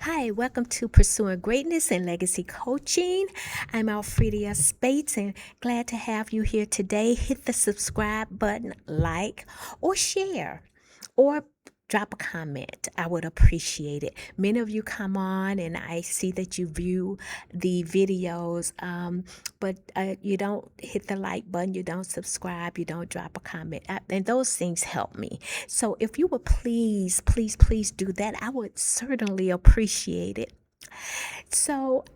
Hi, welcome to Pursuing Greatness and Legacy Coaching. I'm Alfredia Spates and glad to have you here today. Hit the subscribe button, like, or share, or drop a comment. I would appreciate it. Many of you come on and I see that you view the videos, but you don't hit the like button, you don't subscribe, you don't drop a comment. And those things help me. So if you would please do that, I would certainly appreciate it. So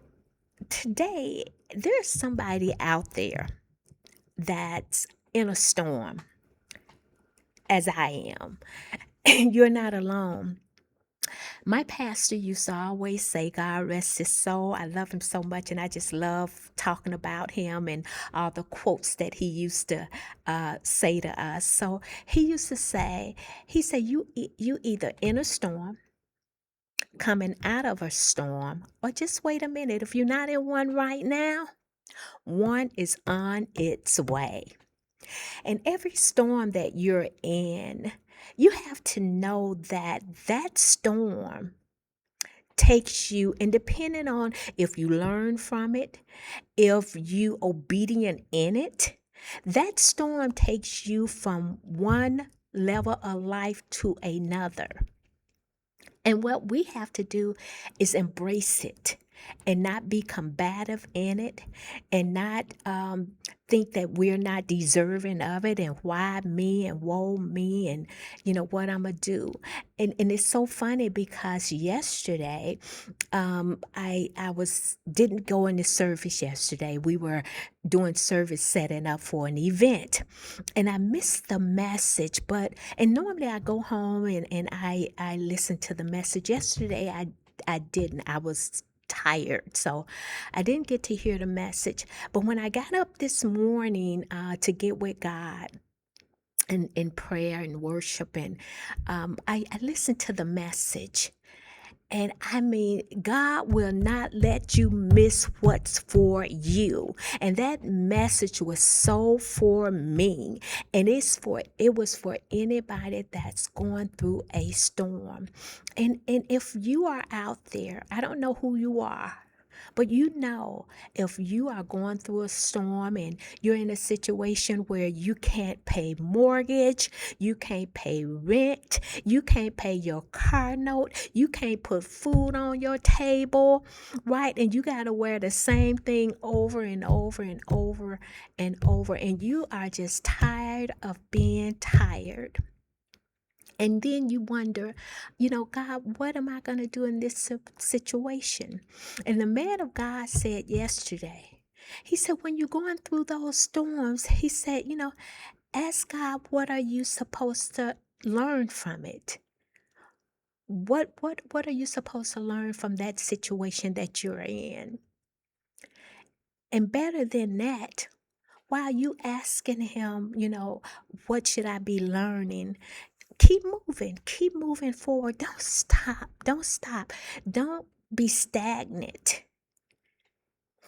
today, there's somebody out there that's in a storm, as I am. You're not alone. My pastor used to always say, God rest his soul. I love him so much, and I just love talking about him and all the quotes that he used to say to us. So he used to say, he said, you either in a storm, coming out of a storm, or just wait a minute. If you're not in one right now, one is on its way. And every storm that you're in, you have to know that that storm takes you, and depending on if you learn from it, if you obedient in it, that storm takes you from one level of life to another. And what we have to do is embrace it and not be combative in it and not think that we're not deserving of it and why me and woe me and what I'm gonna do. And it's so funny because yesterday I was didn't go into service yesterday. We were doing service setting up for an event and I missed the message, and normally I go home and I listen to the message. Yesterday I didn't. I was tired, so I didn't get to hear the message. But when I got up this morning to get with God and in prayer and worship, and I listened to the message. And I mean, God will not let you miss what's for you. And that message was so for me. And it was for anybody that's going through a storm. And if you are out there, I don't know who you are. But if you are going through a storm and you're in a situation where you can't pay mortgage, you can't pay rent, you can't pay your car note, you can't put food on your table, right? And you got to wear the same thing over and over and over and over, and you are just tired of being tired. And then you wonder, God, what am I going to do in this situation? And the man of God said yesterday, he said, when you're going through those storms, he said, ask God, what are you supposed to learn from it? What are you supposed to learn from that situation that you're in? And better than that, while you asking him, what should I be learning? Keep moving forward. Don't stop. Don't be stagnant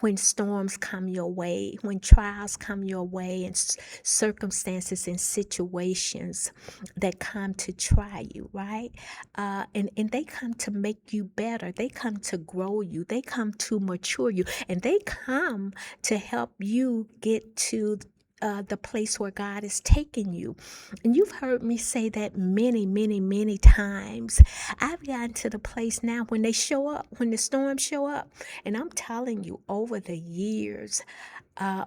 when storms come your way, when trials come your way, and circumstances and situations that come to try you, right? And they come to make you better. They come to grow you. They come to mature you. And they come to help you get to the place where God is taking you. And you've heard me say that many times. I've gotten to the place now when when the storms show up, and I'm telling you, over the years,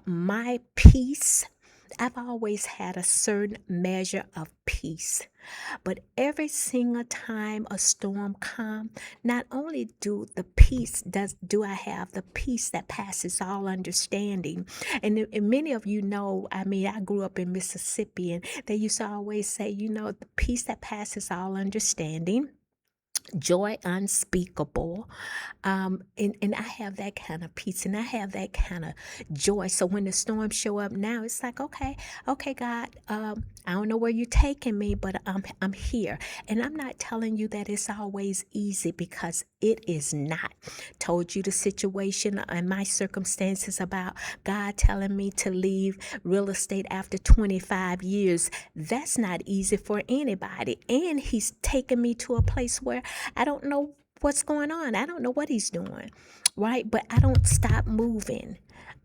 my peace, I've always had a certain measure of peace. But every single time a storm comes, not only do I have the peace that passes all understanding. And many of you know, I mean, I grew up in Mississippi, and they used to always say, the peace that passes all understanding, joy unspeakable, and I have that kind of peace and I have that kind of joy. So when the storms show up now, it's like, okay, God, I don't know where you're taking me, but I'm here. And I'm not telling you that it's always easy, because it is not. Told you the situation and my circumstances about God telling me to leave real estate after 25 years. That's not easy for anybody. And he's taken me to a place where I don't know what's going on. I don't know what he's doing, right? But I don't stop moving.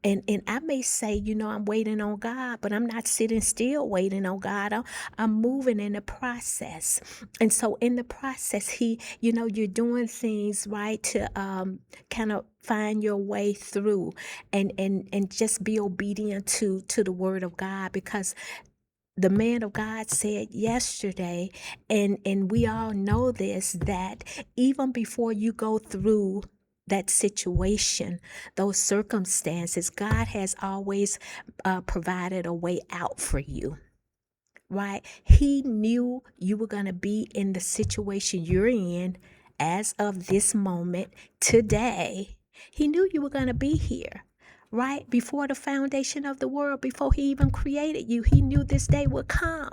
And I may say, I'm waiting on God, but I'm not sitting still waiting on God. I'm moving in the process. And so in the process, you're doing things, right, to kind of find your way through and just be obedient to the word of God, because the man of God said yesterday, and we all know this, that even before you go through that situation, those circumstances, God has always provided a way out for you, right? He knew you were going to be in the situation you're in as of this moment today. He knew you were going to be here, right? Before the foundation of the world, before he even created you, he knew this day would come.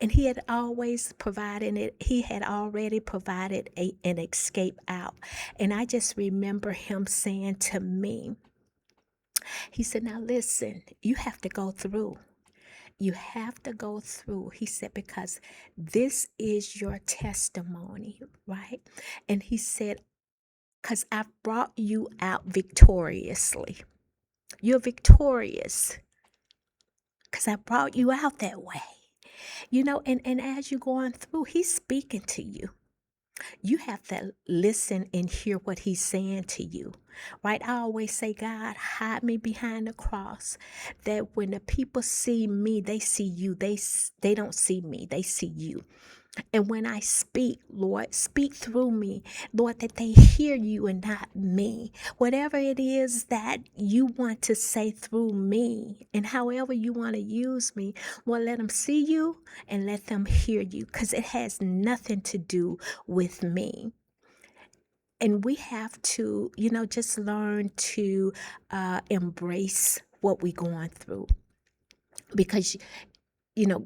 And he had always provided it. He had already provided an escape out. And I just remember him saying to me, he said, now listen, you have to go through. You have to go through. He said, because this is your testimony, right? And he said, because I've brought you out victoriously. You're victorious because I brought you out that way. And as you're going through, he's speaking to you. You have to listen and hear what he's saying to you, right? I always say, God, hide me behind the cross, that when the people see me, they see you. They don't see me, they see you. And when I speak, Lord, speak through me, Lord, that they hear you and not me. Whatever it is that you want to say through me, and however you want to use me, Lord, let them see you and let them hear you, because it has nothing to do with me. And we have to, just learn to embrace what we're going through, because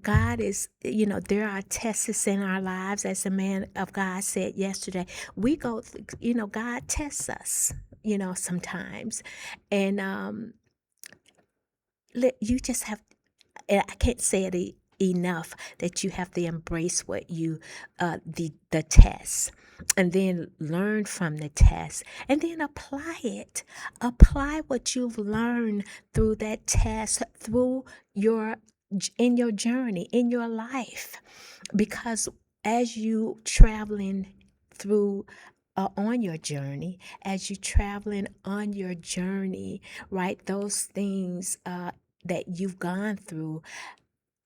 God is, there are tests in our lives, as the man of God said yesterday. We go, God tests us, sometimes. And you just have, I can't say it enough, that you have to embrace what the test, and then learn from the test, and then apply it. Apply what you've learned through that test, in your journey, in your life, because as you traveling through on your journey, right, those things that you've gone through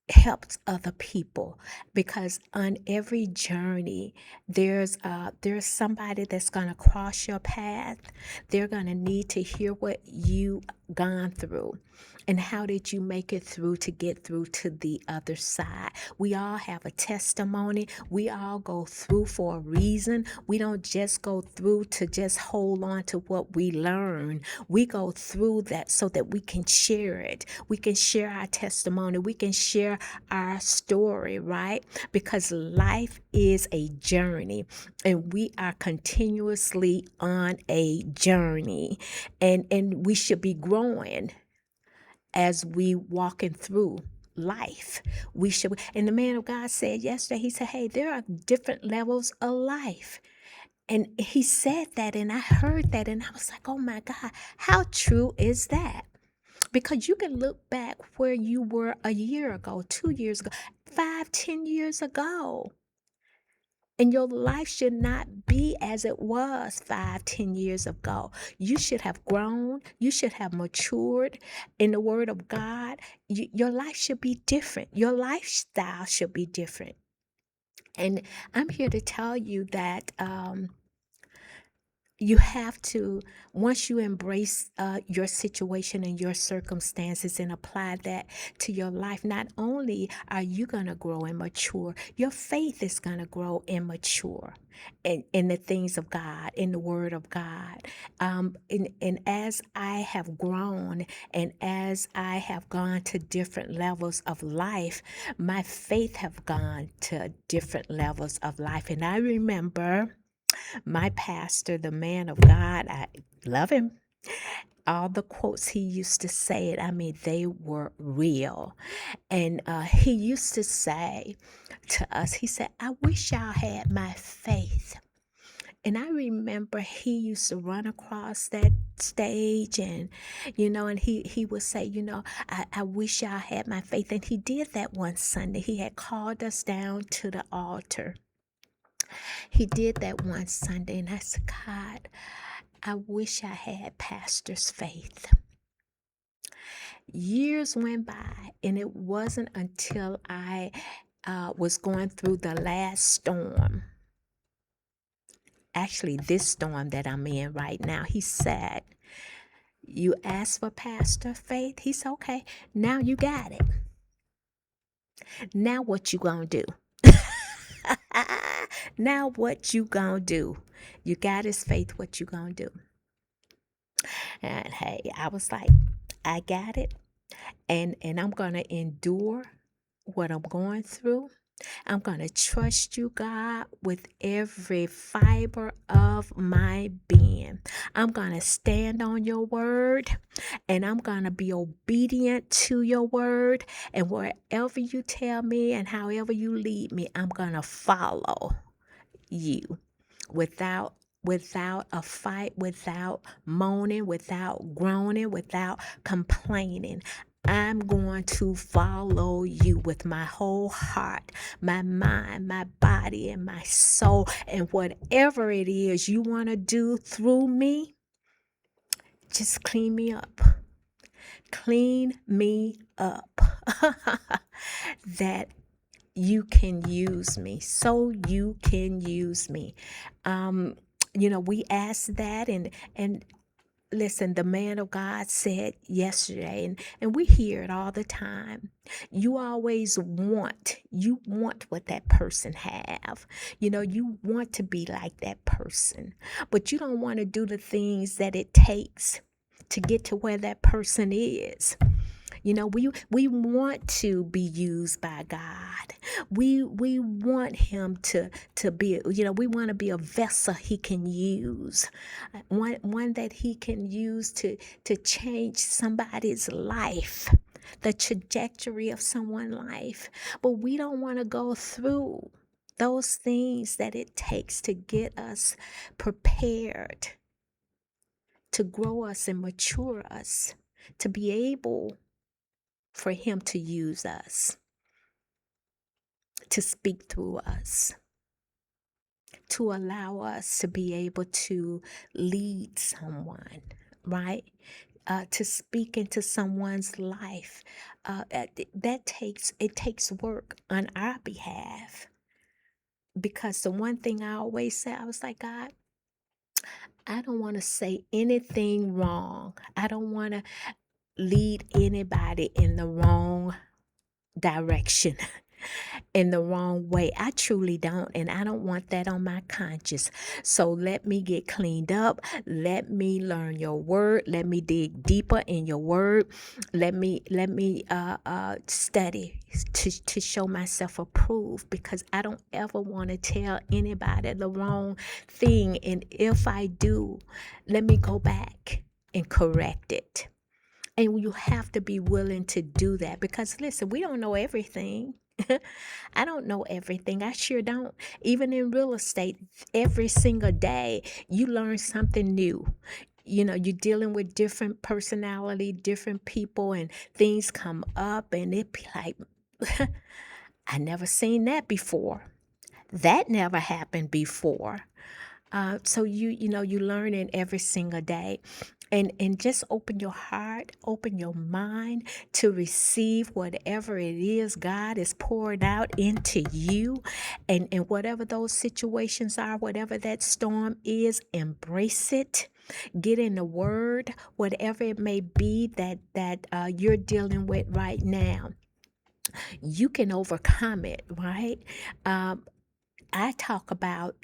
helps other people, because on every journey there's somebody that's going to cross your path. They're going to need to hear what you gone through, and how did you make it through to get through to the other side. We all have a testimony. We all go through for a reason. We don't just go through to just hold on to what we learn. We go through that so that we can share it. We can share our testimony. We can share our story, right? Because life is a journey, and we are continuously on a journey, and we should be growing as we walking through life. We should. And the man of God said yesterday, he said, hey, there are different levels of life. And he said that, and I heard that, and I was like, oh my God, how true is that? Because you can look back where you were a year ago, 2 years ago, 5, 10 years ago. And your life should not be as it was 5, 10 years ago. You should have grown. You should have matured in the word of God. Your life should be different. Your lifestyle should be different. And I'm here to tell you that you have to, once you embrace your situation and your circumstances and apply that to your life, not only are you going to grow and mature, your faith is going to grow and mature in the things of God, in the word of God. And as I have grown, and as I have gone to different levels of life, my faith have gone to different levels of life. And I remember my pastor, the man of God, I love him. All the quotes he used to say, they were real. And he used to say to us, he said, I wish y'all had my faith. And I remember he used to run across that stage, and and he would say, I wish y'all had my faith. And he did that one Sunday. He had called us down to the altar. He did that one Sunday, and I said, God, I wish I had pastor's faith. Years went by, and it wasn't until I was going through the last storm, actually this storm that I'm in right now. He said, you asked for pastor faith? He said, okay, now you got it. Now what you gonna do? Now what you gonna do? You got his faith, what you gonna do? And hey, I was like, I got it. And I'm gonna endure what I'm going through. I'm going to trust you, God, with every fiber of my being. I'm going to stand on your word, and I'm going to be obedient to your word. And wherever you tell me and however you lead me, I'm going to follow you without a fight, without moaning, without groaning, without complaining. I'm going to follow you with my whole heart, my mind, my body, and my soul. And whatever it is you want to do through me, just clean me up. Clean me up. That you can use me, so you can use me. We asked that, and listen, the man of God said yesterday, and we hear it all the time. You always want what that person have. You want to be like that person, but you don't want to do the things that it takes to get to where that person is. We want to be used by God. We want him to be, we want to be a vessel he can use, one that he can use to change somebody's life, the trajectory of someone's life. But we don't want to go through those things that it takes to get us prepared, to grow us and mature us, to be able for him to use us, to speak through us, to allow us to be able to lead someone, right? To speak into someone's life. It takes work on our behalf. Because the one thing I always say, I was like, God, I don't want to say anything wrong. I don't want to lead anybody in the wrong direction, in the wrong way. I truly don't, and I don't want that on my conscience. So let me get cleaned up. Let me learn your word. Let me dig deeper in your word. Let me study to show myself approved, because I don't ever want to tell anybody the wrong thing. And if I do, let me go back and correct it. And you have to be willing to do that, because listen, we don't know everything. I don't know everything. I sure don't. Even in real estate, every single day you learn something new. You're dealing with different personality, different people, and things come up, and it be like, I never seen that before. That never happened before. So you learn it every single day. And just open your heart, open your mind to receive whatever it is God is pouring out into you. And whatever those situations are, whatever that storm is, embrace it. Get in the word, whatever it may be that you're dealing with right now. You can overcome it, right? I talk about,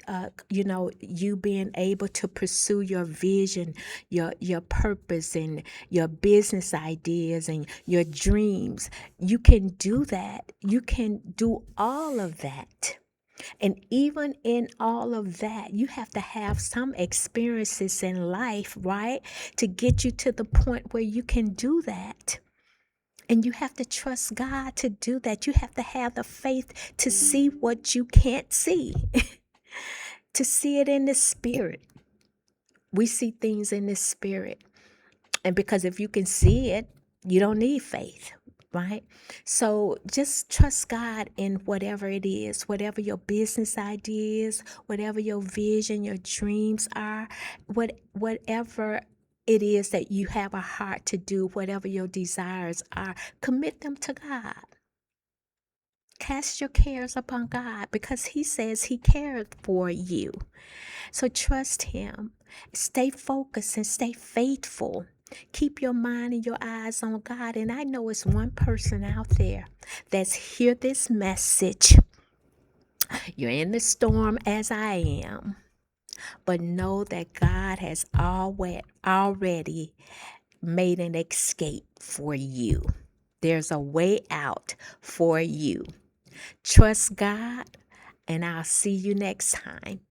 you being able to pursue your vision, your purpose, and your business ideas and your dreams. You can do that. You can do all of that. And even in all of that, you have to have some experiences in life, right? To get you to the point where you can do that. And you have to trust God to do that. You have to have the faith to see what you can't see. to see it in the spirit. We see things in the spirit. And because if you can see it, you don't need faith, right? So just trust God in whatever it is, whatever your business ideas, whatever your vision, your dreams are, whatever it is that you have a heart to do, whatever your desires are, commit them to God. Cast your cares upon God because He says He cared for you. So trust Him. Stay focused and stay faithful. Keep your mind and your eyes on God. And I know it's one person out there that's hear this message. You're in the storm as I am, but know that God has already made an escape for you. There's a way out for you. Trust God, and I'll see you next time.